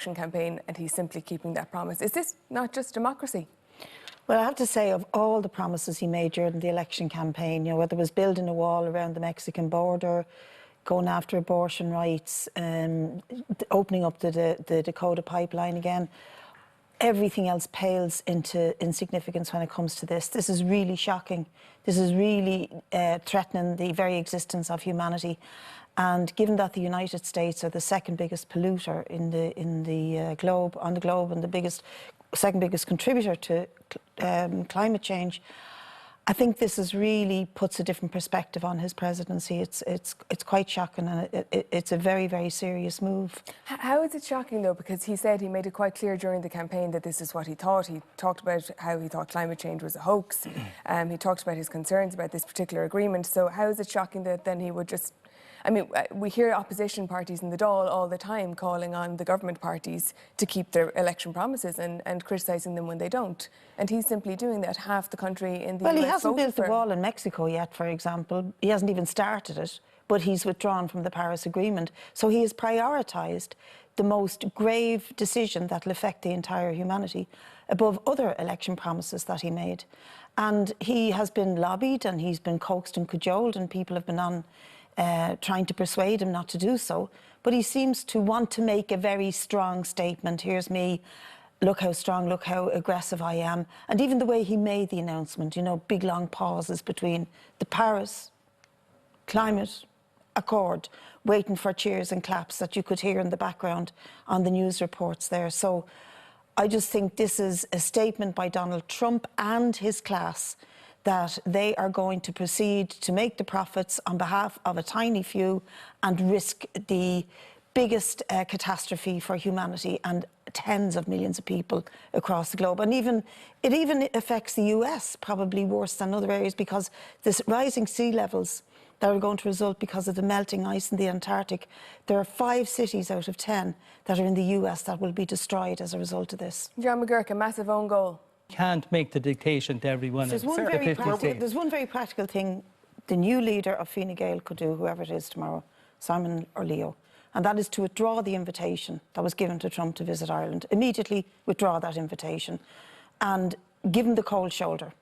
election campaign, and he's simply keeping that promise. Is this not just democracy? Well, I have to say, of all the promises he made during the election campaign, you know, whether it was building a wall around the Mexican border, going after abortion rights, opening up the Dakota pipeline again, everything else pales into insignificance when it comes to this. This is really shocking. This is really threatening the very existence of humanity. And given that the United States are the second biggest polluter on the globe, and the second biggest contributor to climate change, I think this really puts a different perspective on his presidency. It's quite shocking, and it's a very, very serious move. How is it shocking, though? Because he said, he made it quite clear during the campaign that this is what he thought. He talked about how he thought climate change was a hoax. He talked about his concerns about this particular agreement. So how is it shocking that then he would just... I mean, we hear opposition parties in the Dáil all the time calling on the government parties to keep their election promises and criticising them when they don't. And he's simply doing that. Half the country in the US Well, he hasn't built the for... wall in Mexico yet, for example. He hasn't even started it, but he's withdrawn from the Paris Agreement. So he has prioritised the most grave decision that will affect the entire humanity above other election promises that he made. And he has been lobbied, and he's been coaxed and cajoled, and people have been on trying to persuade him not to do so. But he seems to want to make a very strong statement. Here's me, look how strong, look how aggressive I am. And even the way he made the announcement, you know, big long pauses between the Paris Climate Accord, waiting for cheers and claps that you could hear in the background on the news reports there. So I just think this is a statement by Donald Trump and his class that they are going to proceed to make the profits on behalf of a tiny few and risk the biggest catastrophe for humanity and tens of millions of people across the globe. And it even affects the US probably worse than other areas, because this rising sea levels that are going to result because of the melting ice in the Antarctic, there are 5 cities out of 10 that are in the US that will be destroyed as a result of this. John McGurk, a massive own goal. Can't make the dictation to everyone. There's one very practical thing the new leader of Fine Gael could do, whoever it is tomorrow, Simon or Leo, and that is to withdraw the invitation that was given to Trump to visit Ireland. Immediately withdraw that invitation and give him the cold shoulder.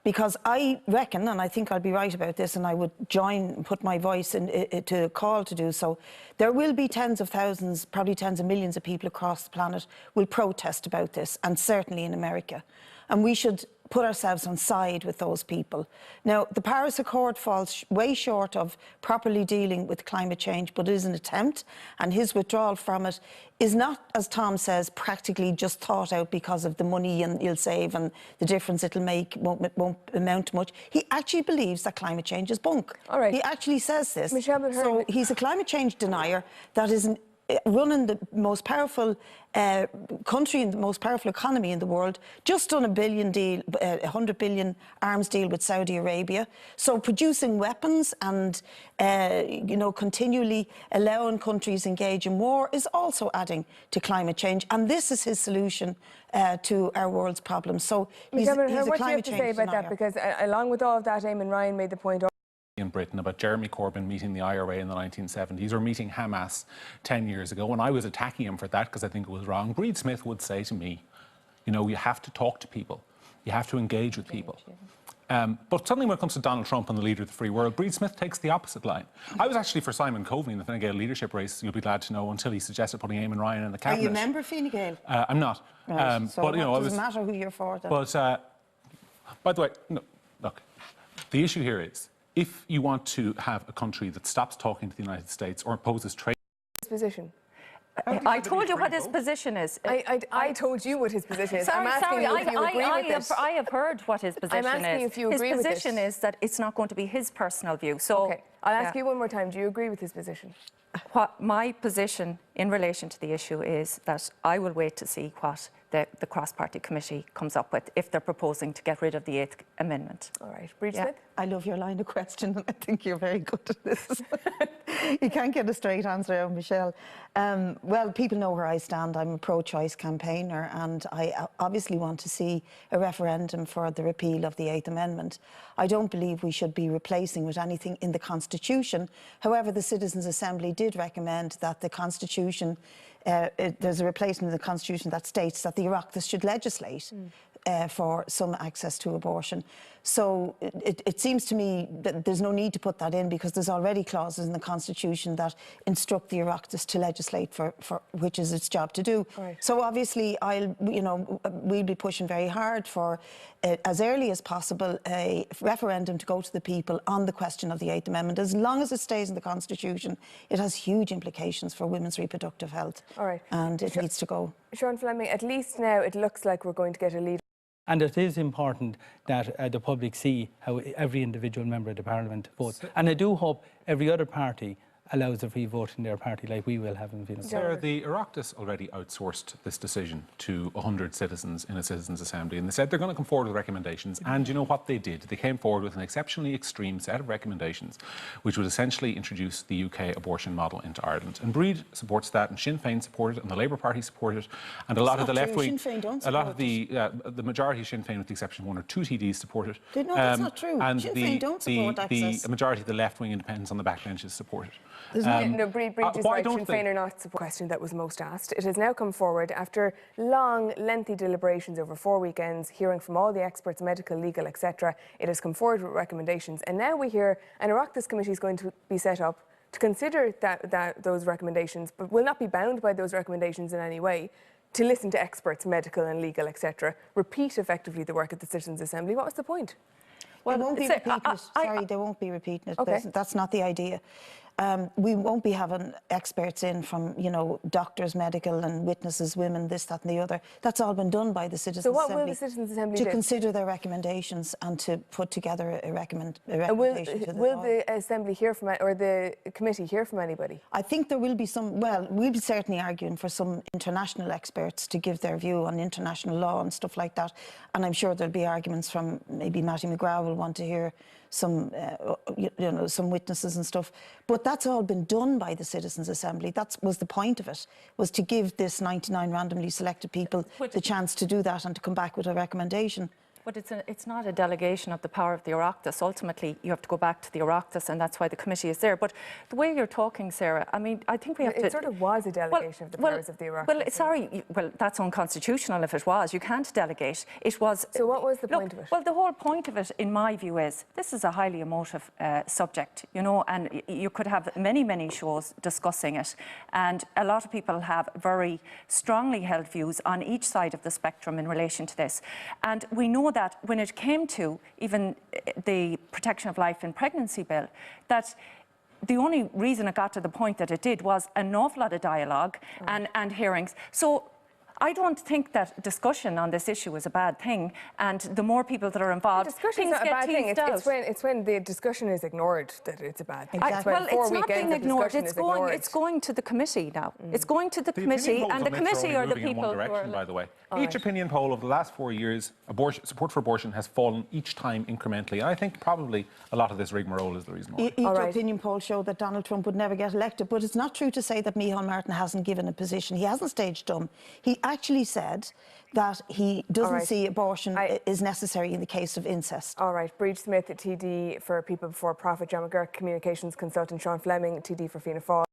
Because I reckon, and I think I'll be right about this, and I would join, put my voice to a call to do so, there will be tens of thousands, probably tens of millions of people across the planet will protest about this, and certainly in America. And we should put ourselves on side with those people. Now, the Paris Accord falls way short of properly dealing with climate change, but it is an attempt, and his withdrawal from it is not, as Tom says, practically just thought out because of the money and you'll save and the difference it'll make won't amount to much. He actually believes that climate change is bunk. All right. He actually says this. Michelle, so he's a climate change denier that is running the most powerful country and the most powerful economy in the world, just done a $100 billion arms deal with Saudi Arabia. So producing weapons and, you know, continually allowing countries engage in war is also adding to climate change. And this is his solution to our world's problems. So he's a climate change denier. What do you have to say about that? Because along with all of that, Eamon Ryan made the point in Britain about Jeremy Corbyn meeting the IRA in the 1970s or meeting Hamas 10 years ago, and I was attacking him for that because I think it was wrong. Brid Smith would say to me, you know, you have to talk to people, you have to engage with people. But suddenly when it comes to Donald Trump and the leader of the free world, Brid Smith takes the opposite line. I was actually for Simon Coveney in the Fine Gael leadership race, you'll be glad to know, until he suggested putting Eamon Ryan in the cabinet. Are you a member of Fine Gael? I'm not. Right. So but, you know, it doesn't matter who you're for then. But, by the way, no, look, the issue here is, if you want to have a country that stops talking to the United States or imposes trade... His position. I told you what his position is. I told you what his position is. Sorry, I'm asking you if you agree with this. I have heard what his position is. I'm asking you if you agree with this. His position is that it's not going to be his personal view. So, okay, I'll ask you one more time. Do you agree with his position? What my position in relation to the issue is that I will wait to see what the cross-party committee comes up with if they're proposing to get rid of the 8th Amendment. All right. Brid Smith? I love your line of question, and I think you're very good at this. You can't get a straight answer out of Michelle. Well, people know where I stand. I'm a pro-choice campaigner, and I obviously want to see a referendum for the repeal of the 8th Amendment. I don't believe we should be replacing with anything in the Constitution. However, the Citizens' Assembly did recommend that the Constitution there's a replacement in the Constitution that states that the Oireachtas should legislate for some access to abortion. So it seems to me that there's no need to put that in, because there's already clauses in the Constitution that instruct the Oireachtas to legislate for which is its job to do. Right. So obviously, we'll be pushing very hard for, as early as possible, a referendum to go to the people on the question of the 8th Amendment. As long as it stays in the Constitution, it has huge implications for women's reproductive health. All right. And it needs to go. Sean Fleming, at least now it looks like we're going to get a lead. And it is important that the public see how every individual member of the Parliament votes. And I do hope every other party allows a free vote in their party, like we will have in Vincent. Sarah, the Oireachtas already outsourced this decision to 100 citizens in a citizens' assembly, and they said they're going to come forward with recommendations. And you know what they did? They came forward with an exceptionally extreme set of recommendations, which would essentially introduce the UK abortion model into Ireland. And Brid supports that, and Sinn Féin support it, and the Labour Party support it, and a lot of the left wing, a lot of the majority of Sinn Féin, with the exception of 1 or 2 TDs, support it. No, that's not true. And Sinn Féin don't support access. the majority of the left wing independents on the backbenches support it. No, Brid is right. Sinn Féin are not the question that was most asked. It has now come forward after long, lengthy deliberations over 4 weekends, hearing from all the experts, medical, legal, etc. It has come forward with recommendations, and now we hear an Oireachtas committee is going to be set up to consider those recommendations, but will not be bound by those recommendations in any way, to listen to experts, medical and legal, etc. Repeat effectively the work at the Citizens' Assembly. What was the point? Well, they won't be repeating it. Sorry, they won't be repeating it. Okay. That's not the idea. We won't be having experts in from, doctors, medical and witnesses, women, this, that and the other. That's all been done by the Citizens' Assembly. So what will the Citizens' Assembly do? To consider their recommendations and to put together a recommendation to the Will the Assembly hear from, or the committee hear from anybody? I think there will be some, well, we'll be certainly arguing for some international experts to give their view on international law and stuff like that. And I'm sure there'll be arguments from, maybe Mattie McGrath will want to hear some, some witnesses and stuff. But that's all been done by the Citizens' Assembly. That was the point of it, was to give this 99 randomly selected people the chance to do that and to come back with a recommendation. But it's not a delegation of the power of the Oireachtas. Ultimately, you have to go back to the Oireachtas, and that's why the committee is there. But the way you're talking, Sarah, I mean, I think we have to... It sort of was a delegation of the powers of the Oireachtas. Well, that's unconstitutional if it was. You can't delegate. It was... So what was the point of it? Well, the whole point of it, in my view, is this is a highly emotive subject, and you could have many, many shows discussing it. And a lot of people have very strongly held views on each side of the spectrum in relation to this. And we know that when it came to even the Protection of Life in Pregnancy Bill, that the only reason it got to the point that it did was an awful lot of dialogue and hearings. So I don't think that discussion on this issue is a bad thing, and the more people that are involved, things get teased out. It's when the discussion is ignored that it's a bad thing. Exactly. Well, it's not being ignored. It's going to the committee now. It's going to the committee, and the committee are the people in one direction, by the way. All Each opinion poll over the last 4 years, support for abortion has fallen each time incrementally. And I think probably a lot of this rigmarole is the reason why. Each opinion poll showed that Donald Trump would never get elected, but it's not true to say that Micheál Martin hasn't given a position. He hasn't staged dumb. He actually said that he doesn't see abortion is necessary in the case of incest. All right, Brid Smith, TD for People Before Profit, John McGurk, Communications Consultant, Sean Fleming, TD for Fianna Fáil.